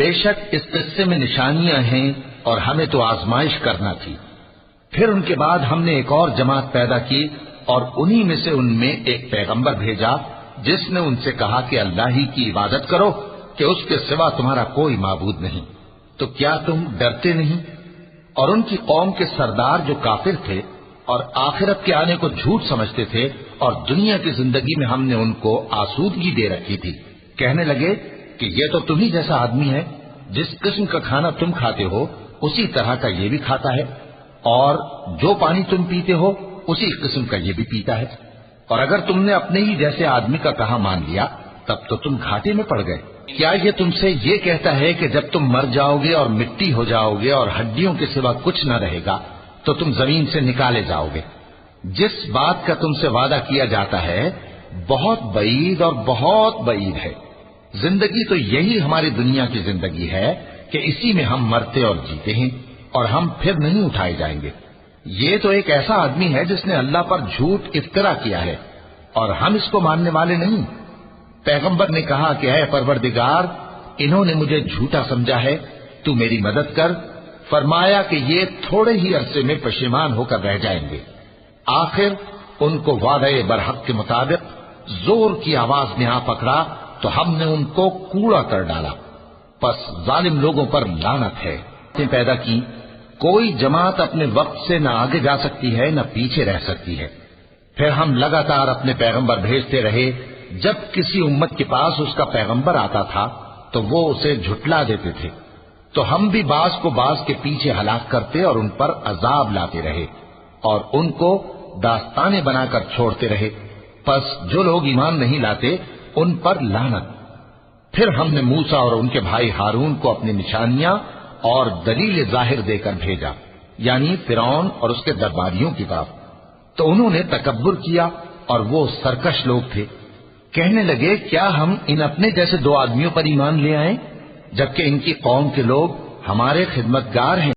بے شک اس قصے میں نشانیاں ہیں اور ہمیں تو آزمائش کرنا تھی۔ پھر ان کے بعد ہم نے ایک اور جماعت پیدا کی اور انہی میں سے ان میں ایک پیغمبر بھیجا جس نے ان سے کہا کہ اللہ ہی کی عبادت کرو کہ اس کے سوا تمہارا کوئی معبود نہیں، تو کیا تم ڈرتے نہیں؟ اور ان کی قوم کے سردار جو کافر تھے اور آخرت کے آنے کو جھوٹ سمجھتے تھے اور دنیا کی زندگی میں ہم نے ان کو آسودگی دے رکھی تھی، کہنے لگے کہ یہ تو تم ہی جیسا آدمی ہے، جس قسم کا کھانا تم کھاتے ہو اسی طرح کا یہ بھی کھاتا ہے، اور جو پانی تم پیتے ہو اسی قسم کا یہ بھی پیتا ہے، اور اگر تم نے اپنے ہی جیسے آدمی کا کہا مان لیا تب تو تم گھاٹے میں پڑ گئے۔ کیا یہ تم سے یہ کہتا ہے کہ جب تم مر جاؤ گے اور مٹی ہو جاؤ گے اور ہڈیوں کے سوا کچھ نہ رہے گا تو تم زمین سے نکالے جاؤ گے؟ جس بات کا تم سے وعدہ کیا جاتا ہے بہت بعید اور بہت بعید ہے۔ زندگی تو یہی ہماری دنیا کی زندگی ہے کہ اسی میں ہم مرتے اور جیتے ہیں اور ہم پھر نہیں اٹھائے جائیں گے۔ یہ تو ایک ایسا آدمی ہے جس نے اللہ پر جھوٹ افترا کیا ہے اور ہم اس کو ماننے والے نہیں۔ پیغمبر نے کہا کہ اے پروردگار، انہوں نے مجھے جھوٹا سمجھا ہے، تو میری مدد کر۔ فرمایا کہ یہ تھوڑے ہی عرصے میں پشیمان ہو کر رہ جائیں گے۔ آخر ان کو وعدہ برحق کے مطابق زور کی آواز نے آ پکڑا تو ہم نے ان کو کوڑا کر ڈالا۔ پس ظالم لوگوں پر لعنت ہے۔ پیدا کی کوئی جماعت اپنے وقت سے نہ آگے جا سکتی ہے نہ پیچھے رہ سکتی ہے۔ پھر ہم لگاتار اپنے پیغمبر بھیجتے رہے، جب کسی امت کے پاس اس کا پیغمبر آتا تھا تو وہ اسے جھٹلا دیتے تھے، تو ہم بھی بعض کو بعض کے پیچھے ہلاک کرتے اور ان پر عذاب لاتے رہے اور ان کو داستانیں بنا کر چھوڑتے رہے۔ پس جو لوگ ایمان نہیں لاتے ان پر لعنت۔ پھر ہم نے موسیٰ اور ان کے بھائی ہارون کو اپنی نشانیاں اور دلیل ظاہر دے کر بھیجا، یعنی فرعون اور اس کے درباریوں کی طرف، تو انہوں نے تکبر کیا اور وہ سرکش لوگ تھے۔ کہنے لگے کیا ہم ان اپنے جیسے دو آدمیوں پر ایمان لے آئیں جبکہ ان کی قوم کے لوگ ہمارے خدمتگار ہیں؟